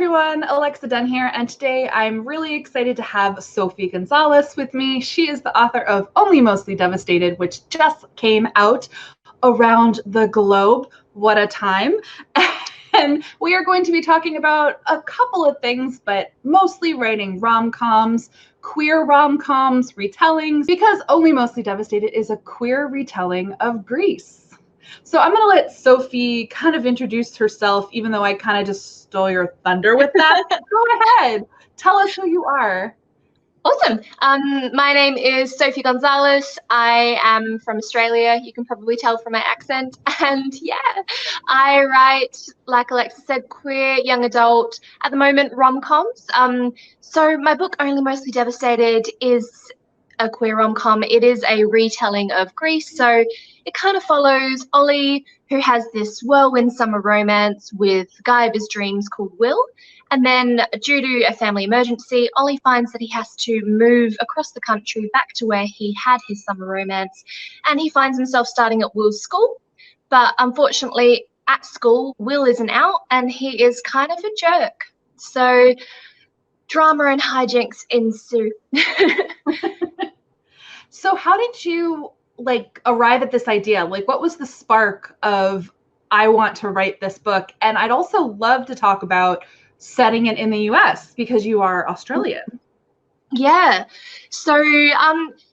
everyone, Alexa Dunn here, and today I'm really excited to have Sophie Gonzales with me. She is the author of Only Mostly Devastated, which just came out around the globe. What a time. And we are going to be talking about a couple of things, but mostly writing rom-coms, queer rom-coms, retellings, because Only Mostly Devastated is a queer retelling of Grease. So I'm going to let Sophie kind of introduce herself, even though I kind of just stole your thunder with that. Go ahead. Tell us who you are. Awesome. My name is Sophie Gonzales. I am from Australia. You can probably tell from my accent. And yeah, I write, like Alexa said, queer, young adult, at the moment, rom-coms. So my book, Only Mostly Devastated, is a queer rom-com. It is a retelling of Grease. So it kind of follows Ollie, who has this whirlwind summer romance with the guy of his dreams called Will. And then due to a family emergency, Ollie finds that he has to move across the country back to where he had his summer romance. And he finds himself starting at Will's school. But unfortunately, at school, Will isn't out and he is kind of a jerk. So drama and hijinks ensue. So how did you arrive at this idea? What was the spark of, I want to write this book? And I'd also love to talk about setting it in the US because you are Australian. Yeah. So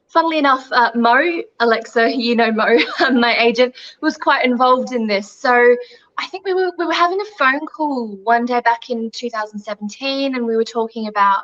funnily enough, Mo, Alexa, you know Mo, my agent, was quite involved in this. So I think we were having a phone call one day back in 2017, and we were talking about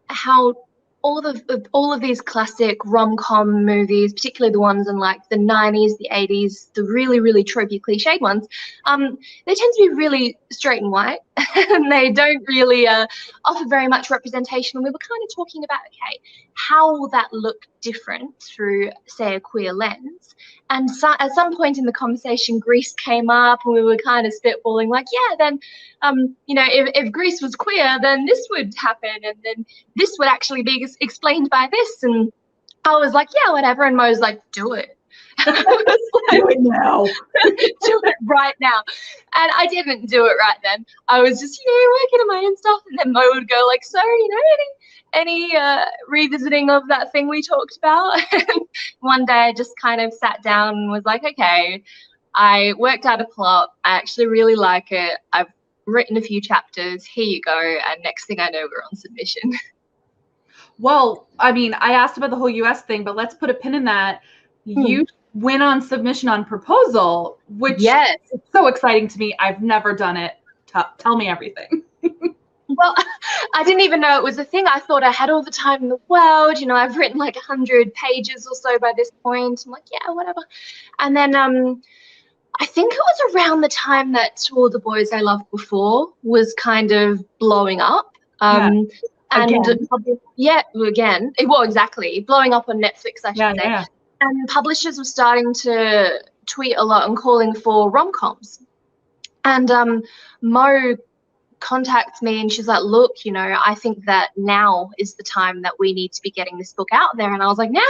how all of these classic rom-com movies, particularly the ones in like the 90s, the 80s, the really, really tropey cliched ones, they tend to be really straight and white and they don't really offer very much representation. And we were kind of talking about, okay, how will that look different through, say, a queer lens? And so, at some point in the conversation, Grease came up and we were kind of spitballing like, yeah, then, if Grease was queer, then this would happen. And then this would actually be explained by this. And I was like, yeah, whatever. And Mo's like, do it. Do it now. Do it right now. And I didn't do it right then. I was just, working on my own stuff. And then Mo would go like, so, any revisiting of that thing we talked about? One day I just kind of sat down and was like, okay, I worked out a plot. I actually really like it. I've written a few chapters. Here you go. And next thing I know, we're on submission. Well, I mean, I asked about the whole US thing, but let's put a pin in that. You went on submission on proposal, which yes, is so exciting to me. I've never done it. Tell me everything. Well, I didn't even know it was a thing. I thought I had all the time in the world. I've written like 100 pages or so by this point. I'm like, yeah, whatever. And then I think it was around the time that To All the Boys I Loved Before was kind of blowing up. Again. Well, exactly. Blowing up on Netflix, I should say. Yeah. And publishers were starting to tweet a lot and calling for rom-coms. And Mo contacts me and she's like, look, I think that now is the time that we need to be getting this book out there. And I was like, now?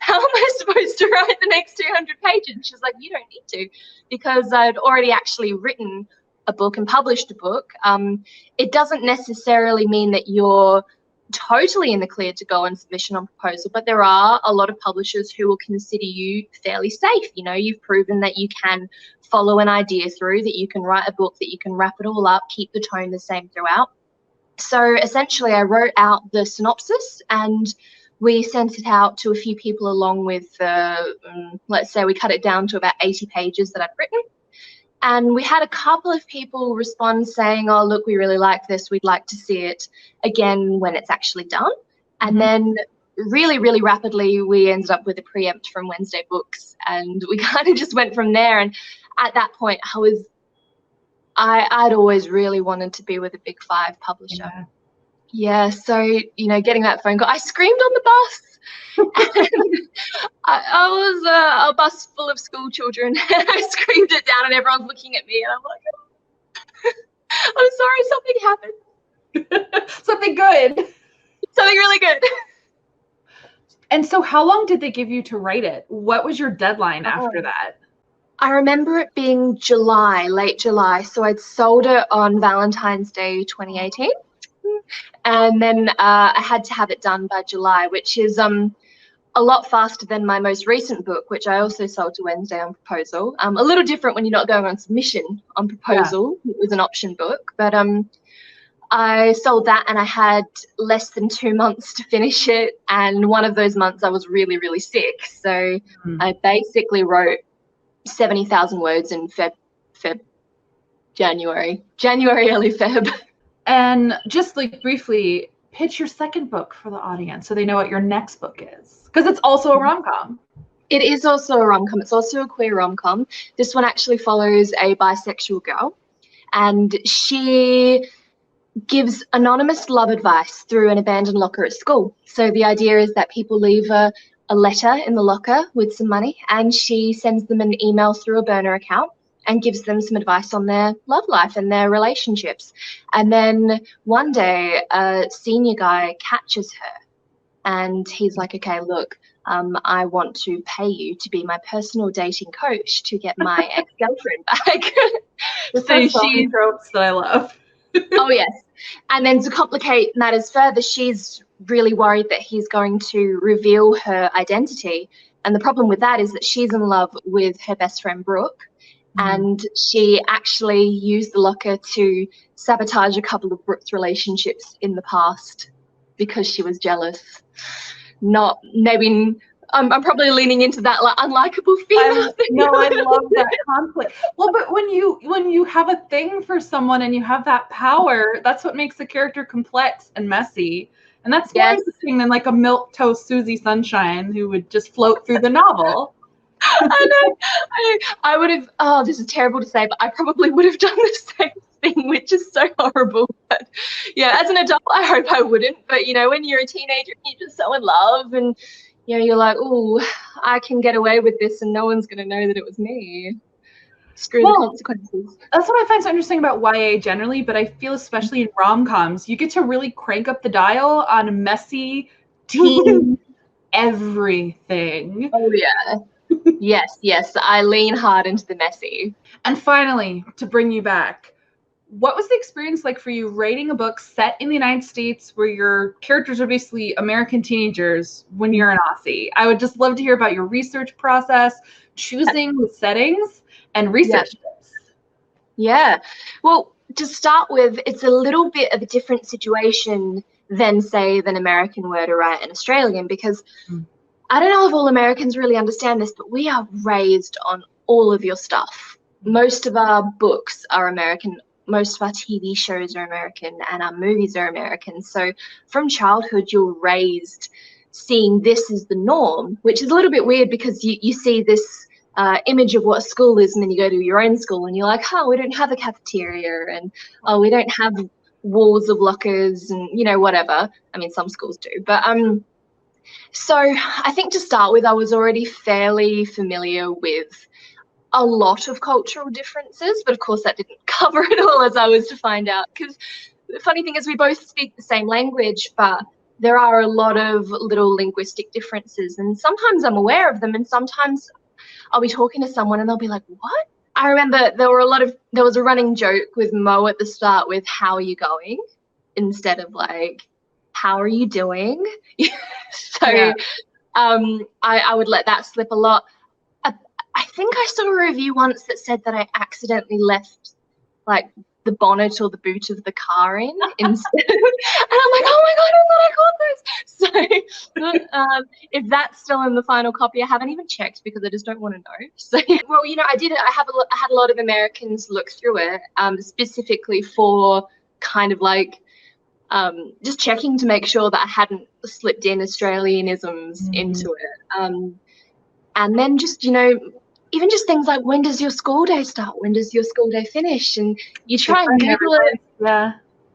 How am I supposed to write the next 200 pages? She's like, you don't need to, because I'd already actually written a book and published a book. It doesn't necessarily mean that you're totally in the clear to go on submission on proposal, but there are a lot of publishers who will consider you fairly safe. You've proven that you can follow an idea through, that you can write a book, that you can wrap it all up, keep the tone the same throughout. So essentially I wrote out the synopsis and we sent it out to a few people along with, let's say we cut it down to about 80 pages that I'd written. And we had a couple of people respond saying, oh, look, we really like this. We'd like to see it again when it's actually done. And then really, really rapidly, we ended up with a preempt from Wednesday Books. And we kind of just went from there. And at that point, I'd always really wanted to be with a Big Five publisher. Yeah, so, getting that phone call, I screamed on the bus. And I was a bus full of school children. I screamed it down and everyone's looking at me and I'm like, oh, I'm sorry, something happened. Something good. Something really good. And so how long did they give you to write it? What was your deadline after that? I remember it being July, late July. So I'd sold it on Valentine's Day 2018. And then I had to have it done by July, which is a lot faster than my most recent book, which I also sold to Wednesday on proposal. A little different when you're not going on submission on proposal. Yeah. It was an option book, but I sold that and I had less than 2 months to finish it. And one of those months I was really, really sick. So I basically wrote 70,000 words in January, early Feb. And just like briefly, pitch your second book for the audience so they know what your next book is. Because it's also a rom-com. It is also a rom-com. It's also a queer rom-com. This one actually follows a bisexual girl, and she gives anonymous love advice through an abandoned locker at school. So the idea is that people leave a letter in the locker with some money, and she sends them an email through a burner account and gives them some advice on their love life and their relationships. And then one day a senior guy catches her and he's like, okay, look, I want to pay you to be my personal dating coach to get my ex-girlfriend back. So she's tropes that I love. Oh, yes. And then to complicate matters further, she's really worried that he's going to reveal her identity. And the problem with that is that she's in love with her best friend, Brooke. And she actually used the locker to sabotage a couple of Brooke's relationships in the past because she was jealous. Not maybe I'm probably leaning into that like unlikable female thing. No, I love that conflict. Well, but when you have a thing for someone and you have that power, that's what makes the character complex and messy. And that's more interesting than like a milquetoast Susie Sunshine who would just float through the novel. I know. I would have, oh, this is terrible to say, but I probably would have done the same thing, which is so horrible. But yeah, as an adult, I hope I wouldn't. But, you know, when you're a teenager, you're just so in love and, you know, you're like, oh, I can get away with this and no one's going to know that it was me. Screw the consequences. That's what I find so interesting about YA generally, but I feel especially in rom-coms, you get to really crank up the dial on messy teen everything. Oh, yeah. Yes, I lean hard into the messy. And finally, to bring you back, what was the experience like for you writing a book set in the United States where your characters are basically American teenagers when you're an Aussie? I would just love to hear about your research process, choosing the settings, and research tips. Yeah. Well, to start with, it's a little bit of a different situation than, say, an American were to write an Australian, because I don't know if all Americans really understand this, but we are raised on all of your stuff. Most of our books are American. Most of our TV shows are American and our movies are American. So from childhood, you're raised seeing this as the norm, which is a little bit weird because you see this image of what a school is and then you go to your own school and you're like, oh, we don't have a cafeteria and oh, we don't have walls of lockers and, you know, whatever. I mean, some schools do. But so I think to start with, I was already fairly familiar with a lot of cultural differences, but of course that didn't cover it all, as I was to find out, because the funny thing is we both speak the same language, but there are a lot of little linguistic differences, and sometimes I'm aware of them and sometimes I'll be talking to someone and they'll be like, what? I remember there was a running joke with Mo at the start with how are you going instead of like how are you doing? So I would let that slip a lot. I think I saw a review once that said that I accidentally left like the bonnet or the boot of the car in instead. And I'm like, oh my God, I thought I caught this. So if that's still in the final copy, I haven't even checked because I just don't want to know. So, well, you know, I had a lot of Americans look through it specifically for kind of like just checking to make sure that I hadn't slipped in Australianisms into it. And then just, you know, even just things like, when does your school day start? When does your school day finish? And you try and Google it.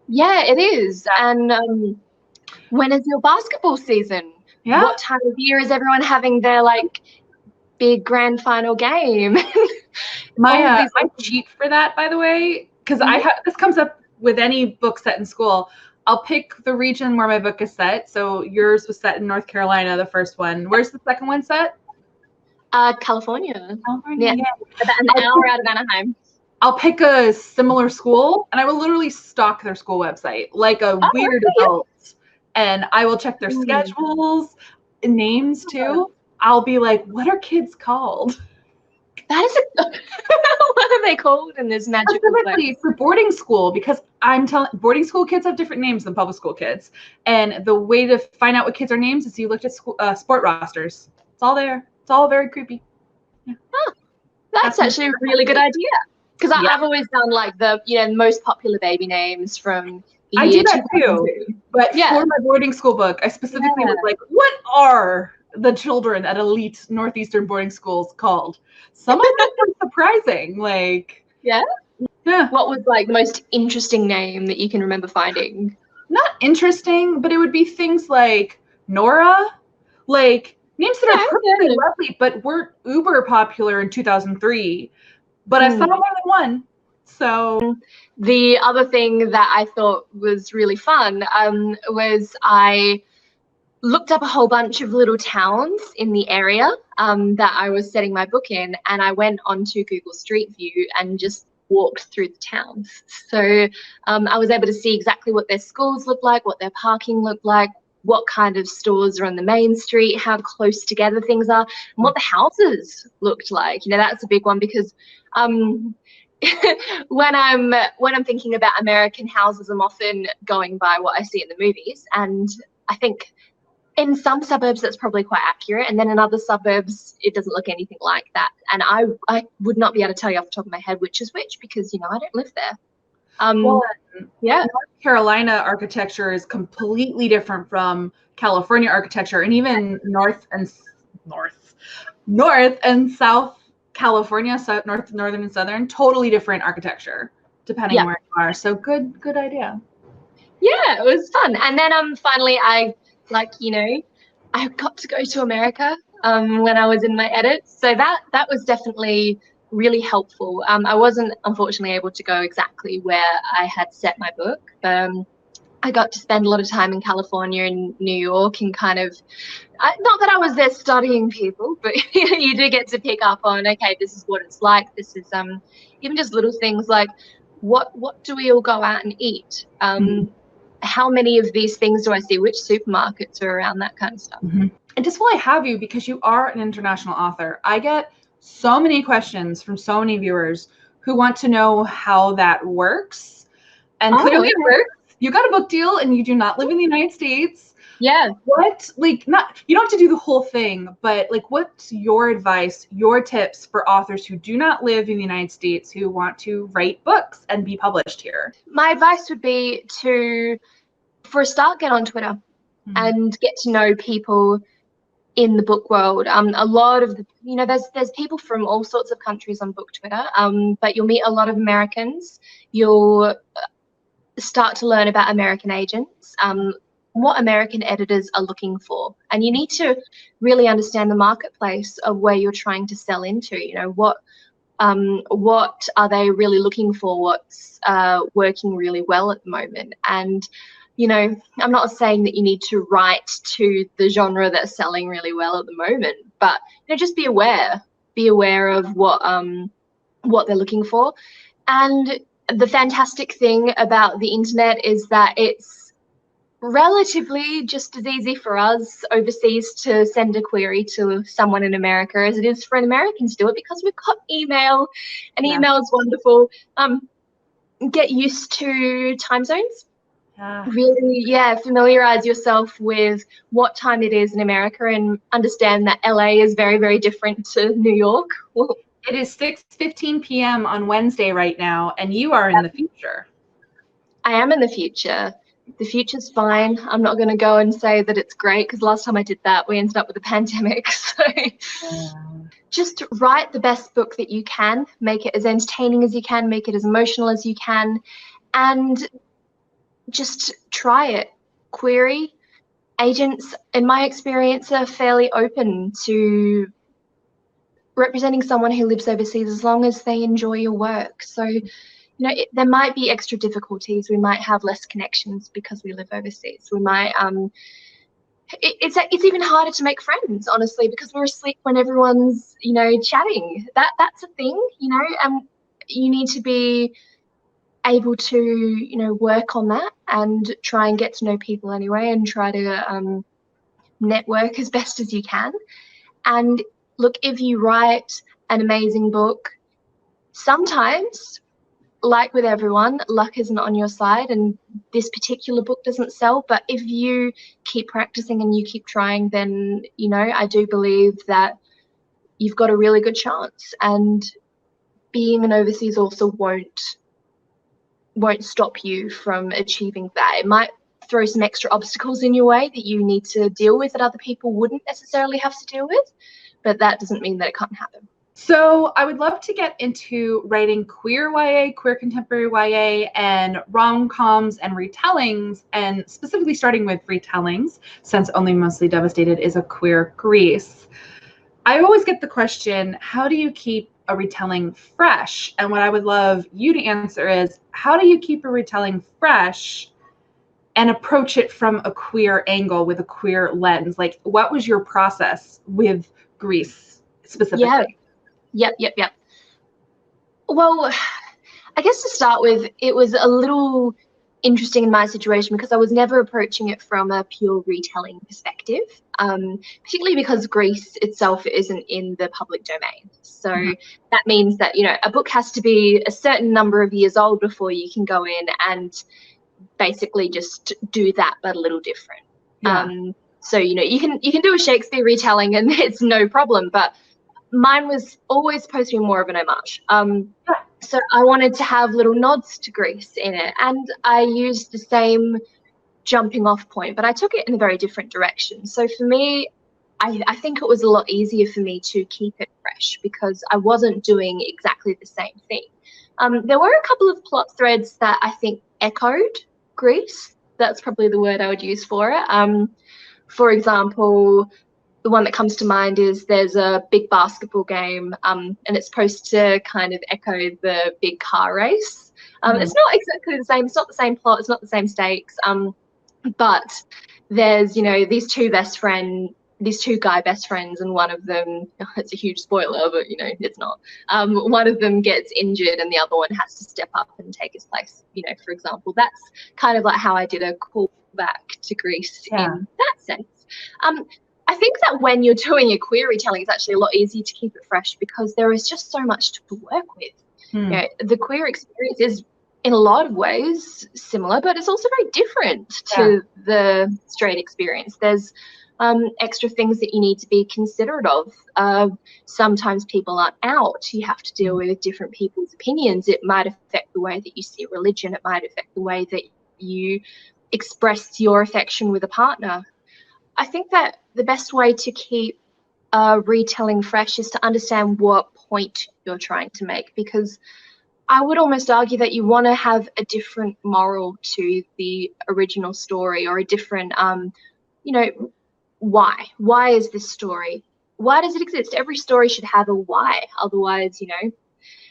Yeah, it is. And when is your basketball season? What time of year is everyone having their like big grand final game? My cheat for that, by the way, because this comes up with any book set in school. I'll pick the region where my book is set. So yours was set in North Carolina, the first one. Where's the second one set? California. California, yeah. About an hour out of Anaheim. I'll pick a similar school and I will literally stalk their school website like a weird adult. And I will check their schedules, names too. I'll be like, what are kids called? That is what are they called in this magical place? For boarding school, because I'm telling boarding school kids have different names than public school kids. And the way to find out what kids are names is you look at school, sport rosters. It's all there. It's all very creepy. Yeah. Oh, that's actually a really good idea. Because I've always done like the most popular baby names from the I year do that too. But for my boarding school book, I specifically was like, what are the children at elite Northeastern boarding schools called? Some of them are surprising. Like, yeah. What was like the most interesting name that you can remember finding? Not interesting, but it would be things like Nora, like names that are perfectly lovely, but weren't uber popular in 2003. But I saw more than one. So the other thing that I thought was really fun was I looked up a whole bunch of little towns in the area that I was setting my book in, and I went onto Google Street View and just walked through the towns. So I was able to see exactly what their schools look like, what their parking looked like, what kind of stores are on the main street, how close together things are, and what the houses looked like. That's a big one because when I'm thinking about American houses, I'm often going by what I see in the movies, and I think in some suburbs that's probably quite accurate, and then in other suburbs it doesn't look anything like that. And I would not be able to tell you off the top of my head which is which because I don't live there. North Carolina architecture is completely different from California architecture, and even north and south California, so northern and southern, totally different architecture depending where you are. So good idea. Yeah, it was fun. And then finally I got to go to America when I was in my edits. So that was definitely really helpful. I wasn't unfortunately able to go exactly where I had set my book. I got to spend a lot of time in California and New York and kind of, not that I was there studying people, but you do get to pick up on, okay, this is what it's like. This is even just little things like what do we all go out and eat? How many of these things do I see? Which supermarkets are around? That kind of stuff. And just while I have you, because you are an international author, I get so many questions from so many viewers who want to know how that works. And clearly it works. You got a book deal and you do not live in the United States. Yeah. You don't have to do the whole thing, but what's your advice, your tips for authors who do not live in the United States who want to write books and be published here? My advice would be to, for a start, get on Twitter and get to know people in the book world. A lot of there's people from all sorts of countries on book Twitter, but you'll meet a lot of Americans. You'll start to learn about American agents, what American editors are looking for, and you need to really understand the marketplace of where you're trying to sell into. What are they really looking for? What's working really well at the moment? And I'm not saying that you need to write to the genre that's selling really well at the moment, but just be aware of what they're looking for. And the fantastic thing about the internet is that it's relatively just as easy for us overseas to send a query to someone in America as it is for an American to do it, because we've got email, and email is wonderful. Get used to time zones. Really, familiarize yourself with what time it is in America, and understand that LA is very, very different to New York. It is 6:15 p.m. on Wednesday right now, and you are in the future. I am in the future. The future's fine. I'm not going to go and say that it's great, because last time I did that, we ended up with a pandemic. So just write the best book that you can, make it as entertaining as you can, make it as emotional as you can, and just try it. Query. Agents, in my experience, are fairly open to representing someone who lives overseas as long as they enjoy your work. So, there might be extra difficulties. We might have less connections because we live overseas. We might it's even harder to make friends, honestly, because we're asleep when everyone's, you know, chatting. That's a thing, you know, and you need to be able to, you know, work on that and try and get to know people anyway, and try to network as best as you can. And look, if you write an amazing book, sometimes, like with everyone, luck isn't on your side and this particular book doesn't sell. But if you keep practicing and you keep trying, then, you know, I do believe that you've got a really good chance. And being an overseas author won't stop you from achieving that. It might throw some extra obstacles in your way that you need to deal with that other people wouldn't necessarily have to deal with, but that doesn't mean that it can't happen. So I would love to get into writing queer YA, queer contemporary YA, and rom-coms and retellings, and specifically starting with retellings, since Only Mostly Devastated is a queer Grease. I always get the question, how do you keep a retelling fresh? And what I would love you to answer is, how do you keep a retelling fresh and approach it from a queer angle with a queer lens? Like, what was your process with Grease specifically? Yep. Well, I guess to start with, it was a little interesting in my situation because I was never approaching it from a pure retelling perspective, particularly because Greece itself isn't in the public domain. So that means that, you know, a book has to be a certain number of years old before you can go in and basically just do that, but a little different. So, you know, you can do a Shakespeare retelling and it's no problem, but mine was always supposed to be more of an homage. So I wanted to have little nods to Greece in it, and I used the same jumping off point, but I took it in a very different direction. So for me, I think it was a lot easier for me to keep it fresh because I wasn't doing exactly the same thing. There were a couple of plot threads that I think echoed Greece. That's probably the word I would use for it. For example, the one that comes to mind is there's a big basketball game, and it's supposed to kind of echo the big car race. It's not exactly the same. It's not the same plot. It's not the same stakes. But there's, you know, these two guy best friends, and one of them, it's a huge spoiler, but, you know, it's not. One of them gets injured and the other one has to step up and take his place, you know, for example. That's kind of like how I did a callback to Greece in that sense. I think that when you're doing a queer retelling, it's actually a lot easier to keep it fresh because there is just so much to work with. You know, the queer experience is in a lot of ways similar, but it's also very different to the straight experience. There's extra things that you need to be considerate of. Sometimes people aren't out. You have to deal with different people's opinions. It might affect the way that you see religion. It might affect the way that you express your affection with a partner. I think that the best way to keep retelling fresh is to understand what point you're trying to make, because I would almost argue that you want to have a different moral to the original story, or a different, you know, why? Why is this story? Why does it exist? Every story should have a why, otherwise, you know.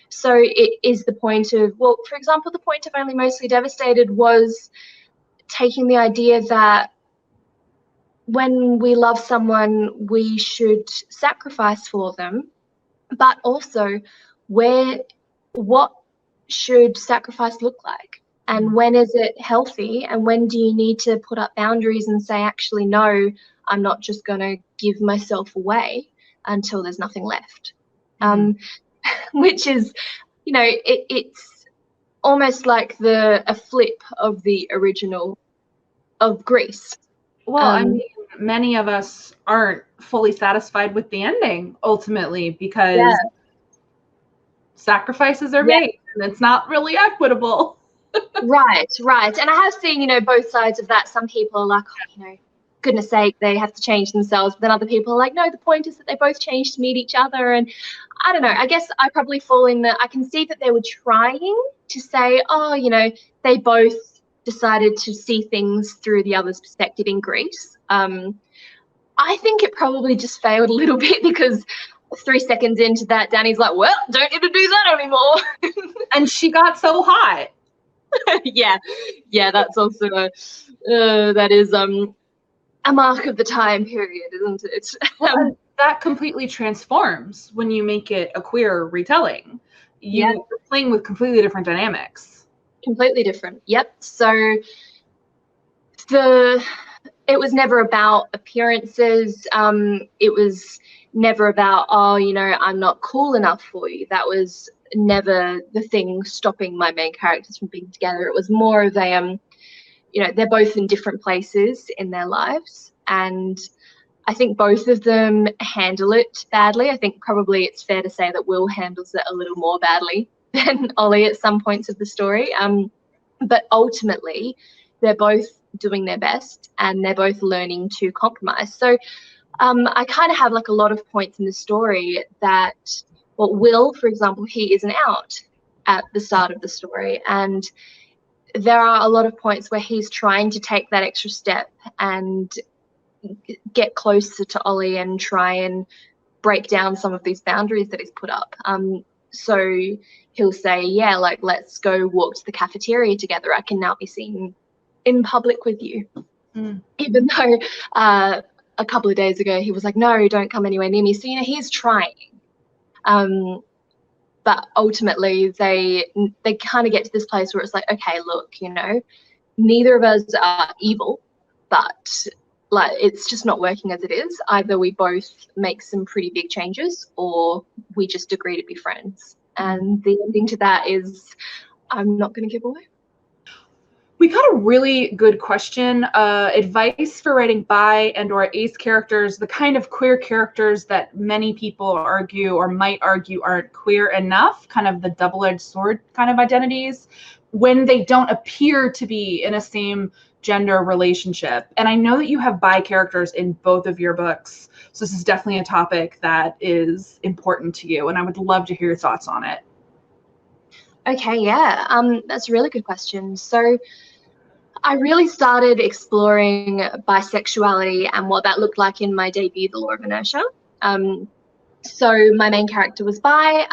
So it is the point of, well, for example, the point of Only Mostly Devastated was taking the idea that when we love someone, we should sacrifice for them, but also what should sacrifice look like? And when is it healthy? And when do you need to put up boundaries and say, actually, no, I'm not just going to give myself away until there's nothing left? Which is, you know, it's almost like a flip of the original of Greece. Well, I mean, many of us aren't fully satisfied with the ending ultimately because sacrifices are made and it's not really equitable. Right. And I have seen, you know, both sides of that. Some people are like, oh, you know, goodness sake, they have to change themselves. But then other people are like, no, the point is that they both change to meet each other. And I don't know, I guess I probably fall in I can see that they were trying to say, oh, you know, they both decided to see things through the other's perspective in Greece. I think it probably just failed a little bit because 3 seconds into that, Danny's like, well, don't need to do that anymore. And she got so hot. yeah, that's also that is a mark of the time period, isn't it? And that completely transforms when you make it a queer retelling. You're playing with completely different dynamics. Completely different. Yep. So it was never about appearances. It was never about, oh, you know, I'm not cool enough for you. That was never the thing stopping my main characters from being together. It was more of a, you know, they're both in different places in their lives, and I think both of them handle it badly. I think probably it's fair to say that Will handles it a little more badly than Ollie at some points of the story. But ultimately, they're both doing their best and they're both learning to compromise. So I kind of have like a lot of points in the story that, well, Will, for example, he isn't out at the start of the story, and there are a lot of points where he's trying to take that extra step and get closer to Ollie and try and break down some of these boundaries that he's put up. So he'll say, yeah, like, let's go walk to the cafeteria together. I can now be seen in public with you. Even though a couple of days ago he was like, no, don't come anywhere near me. So, you know, he's trying. But ultimately they kind of get to this place where it's like, okay, look, you know, neither of us are evil, but like, it's just not working as it is. Either we both make some pretty big changes or we just agree to be friends. And the ending to that is, I'm not going to give away. We got a really good question. Advice for writing bi and or ace characters, the kind of queer characters that many people argue or might argue aren't queer enough, kind of the double-edged sword kind of identities, when they don't appear to be in a same gender relationship. And I know that you have bi characters in both of your books, so this is definitely a topic that is important to you, and I would love to hear your thoughts on it. Okay, yeah, that's a really good question. So I really started exploring bisexuality and what that looked like in my debut, The Law of Inertia. So my main character was bi,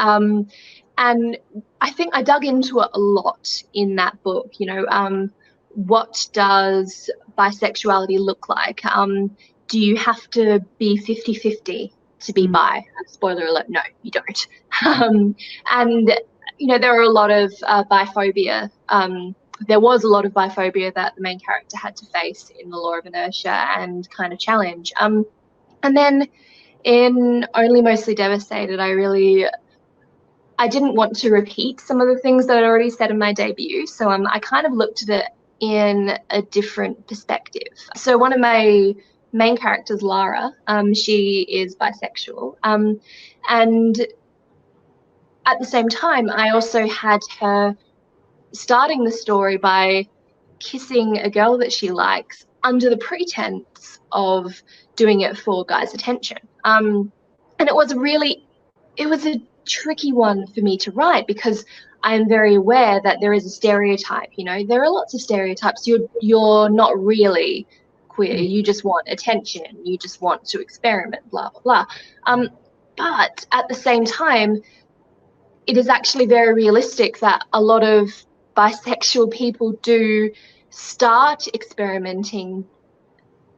and I think I dug into it a lot in that book. You know, what does bisexuality look like? Do you have to be 50-50 to be bi? Spoiler alert, no, you don't. And, you know, there are a lot of biphobia. There was a lot of biphobia that the main character had to face in The Law of Inertia and kind of challenge. And then in Only Mostly Devastated, I didn't want to repeat some of the things that I'd already said in my debut. So I kind of looked at it in a different perspective. So one of my main characters, Lara, she is bisexual. And at the same time, I also had her starting the story by kissing a girl that she likes under the pretense of doing it for guys' attention. And it was a tricky one for me to write because I'm very aware that there is a stereotype. You know, there are lots of stereotypes. You're not really queer. You just want attention. You just want to experiment. Blah blah blah. But at the same time, it is actually very realistic that a lot of bisexual people do start experimenting.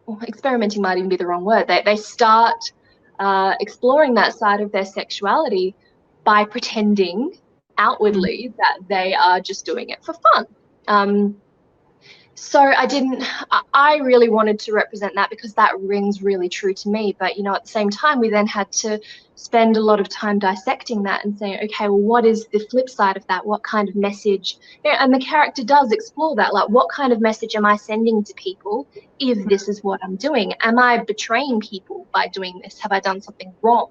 Well, experimenting might even be the wrong word. They start exploring that side of their sexuality by pretending outwardly that they are just doing it for fun. So I really wanted to represent that because that rings really true to me. But, you know, at the same time, we then had to spend a lot of time dissecting that and saying, okay, well, what is the flip side of that? What kind of message? You know, and the character does explore that. Like, what kind of message am I sending to people if this is what I'm doing? Am I betraying people by doing this? Have I done something wrong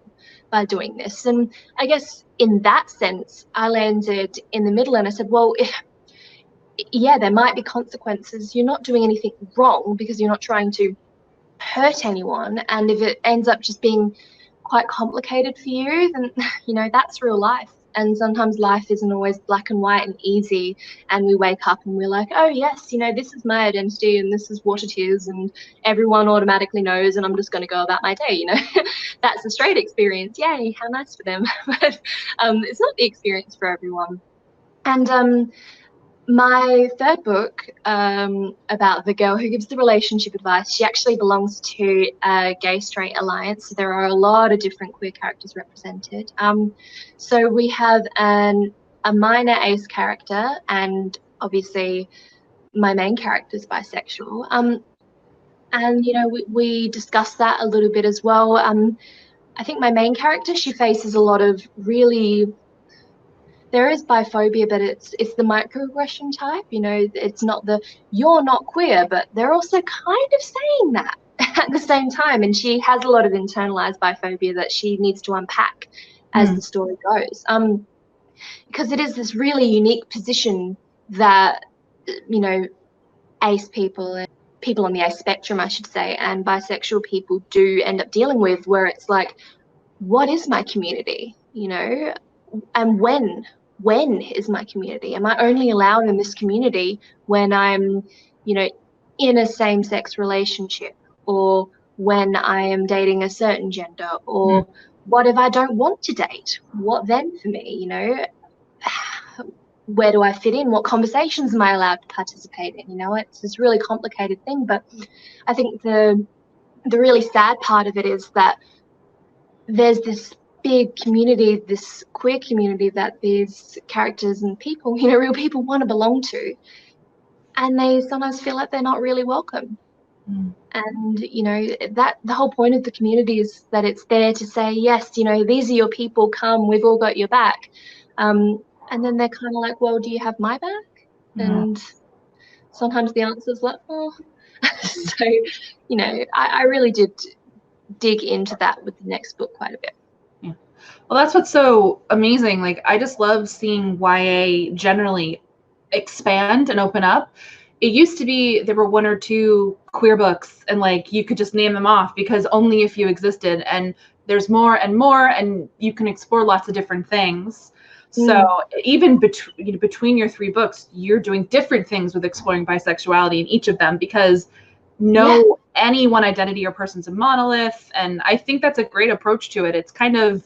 by doing this? And I guess in that sense, I landed in the middle and I said, well, yeah, there might be consequences. You're not doing anything wrong because you're not trying to hurt anyone. And if it ends up just being quite complicated for you, then, you know, that's real life. And sometimes life isn't always black and white and easy. And we wake up and we're like, oh, yes, you know, this is my identity and this is what it is. And everyone automatically knows and I'm just going to go about my day, you know. That's a straight experience. Yay, how nice for them. But it's not the experience for everyone. And My third book, about the girl who gives the relationship advice, she actually belongs to a gay-straight alliance. So there are a lot of different queer characters represented. So we have a minor ace character, and obviously my main character is bisexual. And, you know, we discussed that a little bit as well. I think my main character, she faces a lot of really, there is biphobia, but it's the microaggression type. You know, it's not the you're not queer, but they're also kind of saying that at the same time. And she has a lot of internalized biphobia that she needs to unpack as the story goes. Because it is this really unique position that, you know, ace people and people on the ace spectrum, I should say, and bisexual people do end up dealing with, where it's like, what is my community? You know, and when is my community? Am I only allowed in this community when I'm, you know, in a same-sex relationship, or when I am dating a certain gender, or what if I don't want to date? What then for me? You know, where do I fit in? What conversations am I allowed to participate in? You know, it's this really complicated thing. But I think the really sad part of it is that there's this big community, this queer community that these characters and people, you know, real people want to belong to, and they sometimes feel like they're not really welcome. And, you know, that the whole point of the community is that it's there to say, yes, you know, these are your people, come, we've all got your back. And then they're kind of like, well, do you have my back? And sometimes the answer is like, oh. So, you know, I really did dig into that with the next book quite a bit. Yeah. Well, that's what's so amazing. Like, I just love seeing YA generally expand and open up. It used to be there were one or two queer books and like you could just name them off because only a few existed, and there's more and you can explore lots of different things. So even between your three books, you're doing different things with exploring bisexuality in each of them, because any one identity or person's a monolith. And I think that's a great approach to it. It's kind of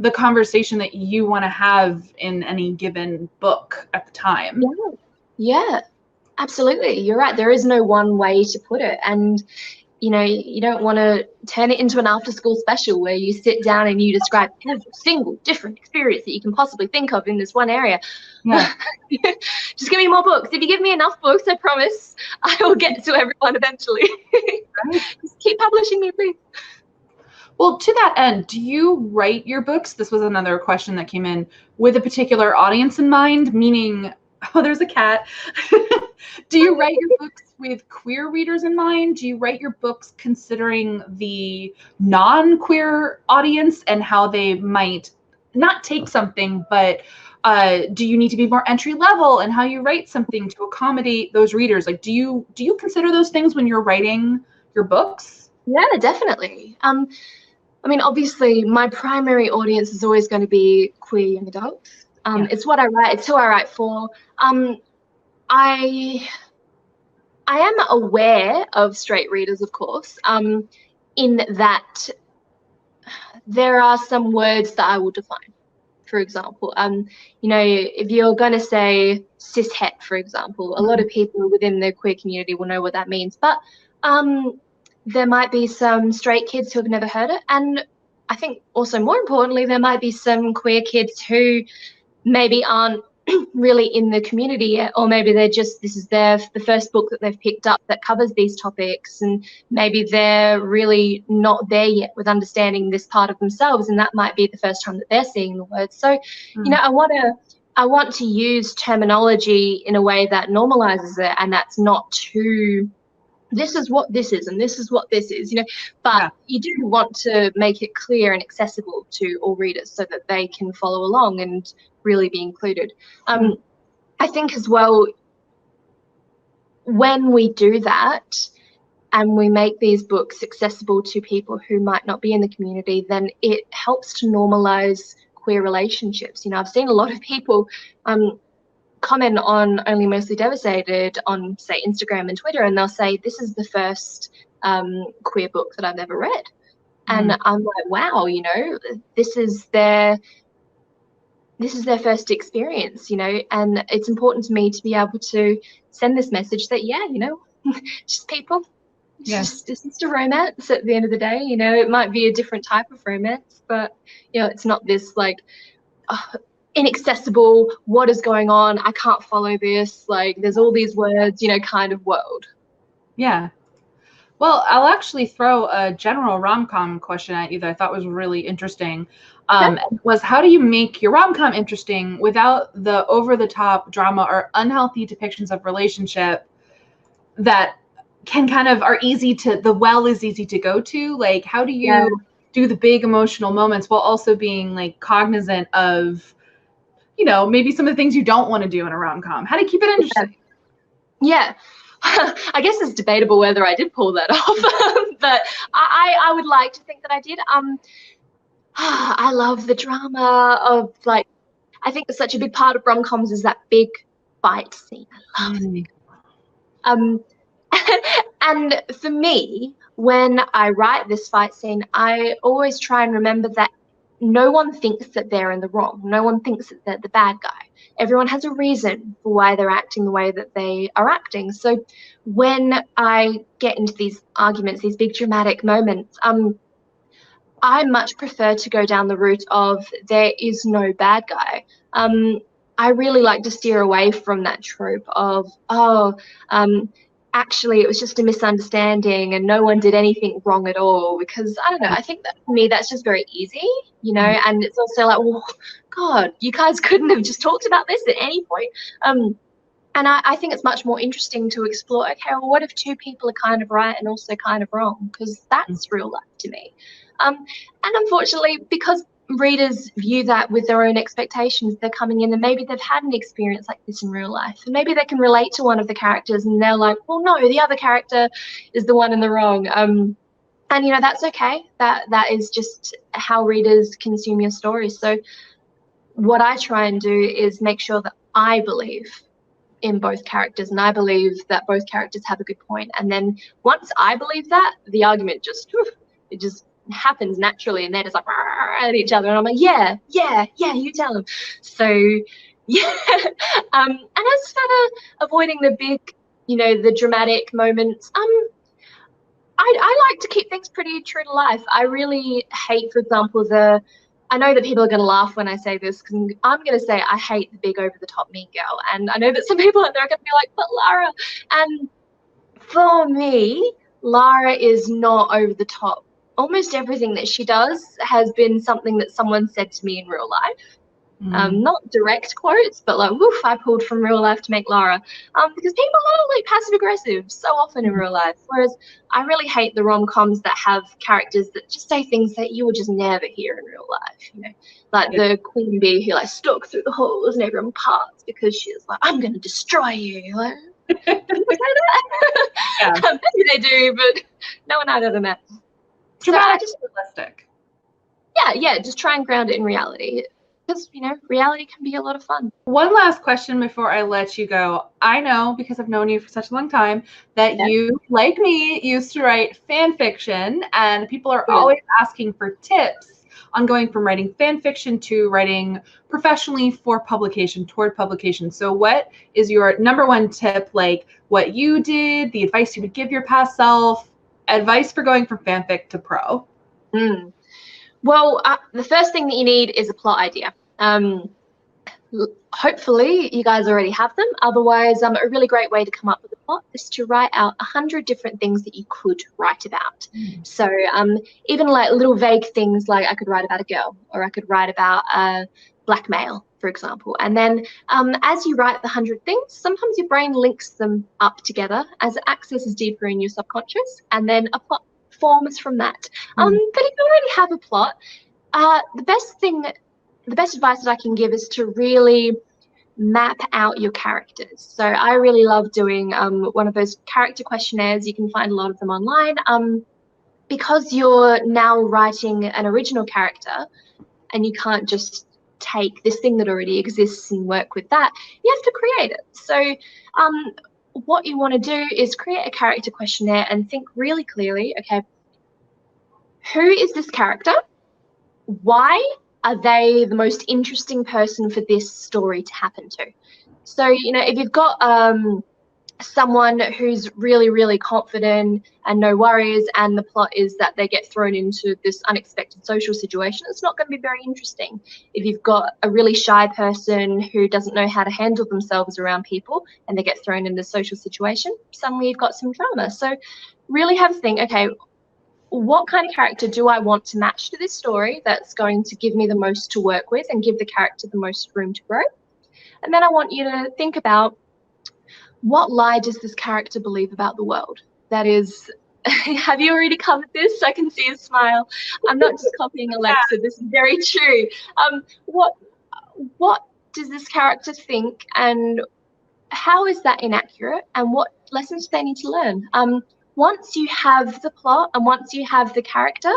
the conversation that you want to have in any given book at the time. Yeah, absolutely. You're right. There is no one way to put it. And, you know, you don't want to turn it into an after-school special where you sit down and you describe every single different experience that you can possibly think of in this one area. Yeah. Just give me more books. If you give me enough books, I promise I will get to everyone eventually. Just keep publishing me, please. Well, to that end, do you write your books? This was another question that came in, with a particular audience in mind, meaning, oh, there's a cat. Do you write your books with queer readers in mind? Do you write your books considering the non-queer audience and how they might not take something, but do you need to be more entry level and how you write something to accommodate those readers? Like, do you consider those things when you're writing your books? Yeah, definitely. I mean, obviously, my primary audience is always going to be queer young adults. It's what I write. It's who I write for. I am aware of straight readers, of course, in that there are some words that I will define. For example, you know, if you're going to say cishet, for example, a lot of people within the queer community will know what that means. But there might be some straight kids who have never heard it. And I think also more importantly, there might be some queer kids who maybe aren't really in the community yet, or maybe they're just, this is the first book that they've picked up that covers these topics, and maybe they're really not there yet with understanding this part of themselves, and that might be the first time that they're seeing the words. So, you know, I want to use terminology in a way that normalizes it, and that's not too, this is what this is and this is what this is, you know, but you do want to make it clear and accessible to all readers so that they can follow along and really be included. I think as well, when we do that and we make these books accessible to people who might not be in the community, then it helps to normalize queer relationships. You know, I've seen a lot of people comment on Only Mostly Devastated on, say, Instagram and Twitter, and they'll say, this is the first queer book that I've ever read. And I'm like, wow, you know, this is their this is their first experience, you know, and it's important to me to be able to send this message that, yeah, you know, just people. It's just a romance at the end of the day, you know. It might be a different type of romance, but, you know, it's not this, like, inaccessible, what is going on, I can't follow this, like, there's all these words, you know, kind of world. Yeah. Well, I'll actually throw a general rom-com question at you that I thought was really interesting. Was how do you make your rom-com interesting without the over-the-top drama or unhealthy depictions of relationship that can kind of are easy to, the well is easy to go to? Like, how do you do the big emotional moments while also being like cognizant of, you know, maybe some of the things you don't want to do in a rom-com? How to keep it interesting? Yeah. I guess it's debatable whether I did pull that off, but I would like to think that I did. I love the drama of, like, I think such a big part of rom-coms is that big fight scene. I love it. And for me, when I write this fight scene, I always try and remember that no one thinks that they're in the wrong. No one thinks that they're the bad guy. Everyone has a reason for why they're acting the way that they are acting. So when I get into these arguments, these big dramatic moments, I much prefer to go down the route of there is no bad guy. I really like to steer away from that trope of, actually it was just a misunderstanding and no one did anything wrong at all, because I don't know, I think that for me that's just very easy, you know, and it's also like, well, God, you guys couldn't have just talked about this at any point. And I think it's much more interesting to explore, okay, well, what if two people are kind of right and also kind of wrong? Because that's real life to me. And unfortunately, because readers view that with their own expectations, they're coming in and maybe they've had an experience like this in real life. And maybe they can relate to one of the characters and they're like, well, no, the other character is the one in the wrong. And, you know, that's okay. That is just how readers consume your stories. So what I try and do is make sure that I believe in both characters, and I believe that both characters have a good point. And then once I believe that, the argument just it just happens naturally, and they're just like at each other, and I'm like, yeah, you tell them. So yeah. And as for avoiding the big, you know, the dramatic moments, I like to keep things pretty true to life. I really hate, for example, I know that people are going to laugh when I say this, because I'm going to say I hate the big over-the-top mean girl. And I know that some people out there are going to be like, but Lara. And for me, Lara is not over the top. Almost everything that she does has been something that someone said to me in real life. Not direct quotes, but like, woof, I pulled from real life to make Lara. Because people are like passive aggressive so often in real life. Whereas I really hate the rom-coms that have characters that just say things that you would just never hear in real life. You know, like the queen bee who like stalks through the halls and everyone parts because she's like, I'm going to destroy you. Like, people say that? Maybe they do, but no one I've ever met. Dramatic, so realistic. Yeah, just try and ground it in reality. Because, you know, reality can be a lot of fun. One last question before I let you go. I know, because I've known you for such a long time, that you, like me, used to write fan fiction, and people are always asking for tips on going from writing fan fiction to writing professionally for publication, toward publication. So what is your number one tip, like what you did, the advice you would give your past self, advice for going from fanfic to pro? Well, the first thing that you need is a plot idea. Hopefully you guys already have them. Otherwise, a really great way to come up with a plot is to write out 100 different things that you could write about. So even like little vague things, like I could write about a girl, or I could write about blackmail, for example. And then as you write the 100 things, sometimes your brain links them up together as it accesses deeper in your subconscious, and then a plot forms from that. But if you already have a plot, the best advice that I can give is to really map out your characters. So I really love doing one of those character questionnaires. You can find a lot of them online. Because you're now writing an original character and you can't just take this thing that already exists and work with that, you have to create it. So what you want to do is create a character questionnaire and think really clearly, okay, who is this character? Why are they the most interesting person for this story to happen to? So, you know, if you've got someone who's really, really confident and no worries, and the plot is that they get thrown into this unexpected social situation, it's not going to be very interesting. If you've got a really shy person who doesn't know how to handle themselves around people and they get thrown into a social situation, suddenly you've got some drama. So really have a think, okay, what kind of character do I want to match to this story that's going to give me the most to work with and give the character the most room to grow? And then I want you to think about, what lie does this character believe about the world? That is, have you already covered this? I can see a smile. I'm not just copying Alexa. This is very true. What does this character think, and how is that inaccurate, and what lessons do they need to learn? Once you have the plot and once you have the character,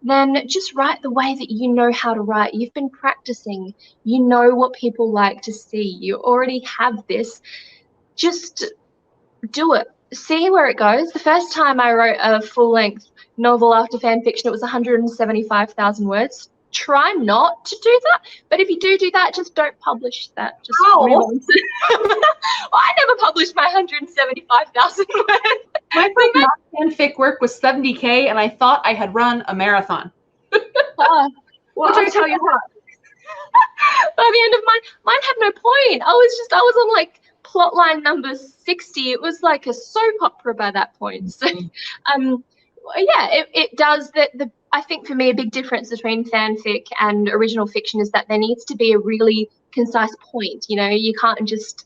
then just write the way that you know how to write. You've been practicing. You know what people like to see. You already have this. Just do it. See where it goes. The first time I wrote a full-length novel after fan fiction, it was 175,000 words. Try not to do that, but if you do that, just don't publish that. Just move on. Well, I never published my 175,000 words. My first fanfic work was 70K, and I thought I had run a marathon. Well, I tell you what. By the end of mine had no point. I was on like plotline number 60. It was like a soap opera by that point. So yeah, it does that. I think for me a big difference between fanfic and original fiction is that there needs to be a really concise point. You know, you can't just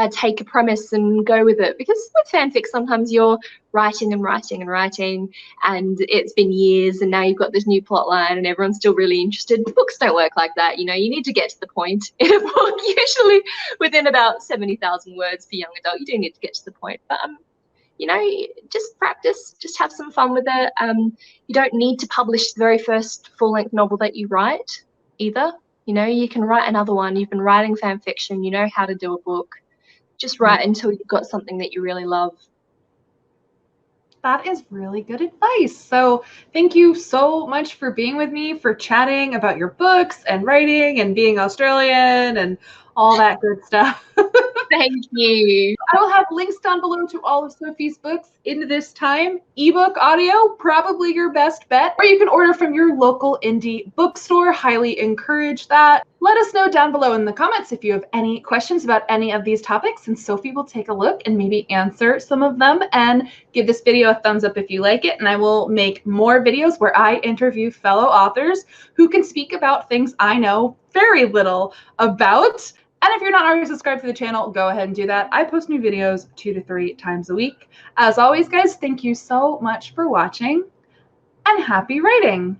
take a premise and go with it, because with fanfic sometimes you're writing and writing and writing, and it's been years, and now you've got this new plot line and everyone's still really interested. Books don't work like that. You know, you need to get to the point in a book, usually within about 70,000 words for young adult. You do need to get to the point, but you know, just practice, just have some fun with it. You don't need to publish the very first full-length novel that you write either. You know, you can write another one. You've been writing fan fiction, you know how to do a book. Just write until you've got something that you really love. That is really good advice. So thank you so much for being with me, for chatting about your books and writing and being Australian and all that good stuff. Thank you. I will have links down below to all of Sophie's books in this time. Ebook, audio, probably your best bet. Or you can order from your local indie bookstore. Highly encourage that. Let us know down below in the comments if you have any questions about any of these topics, and Sophie will take a look and maybe answer some of them. And give this video a thumbs up if you like it, and I will make more videos where I interview fellow authors who can speak about things I know very little about. And if you're not already subscribed to the channel, go ahead and do that. I post new videos 2 to 3 times a week. As always, guys, thank you so much for watching, and happy writing!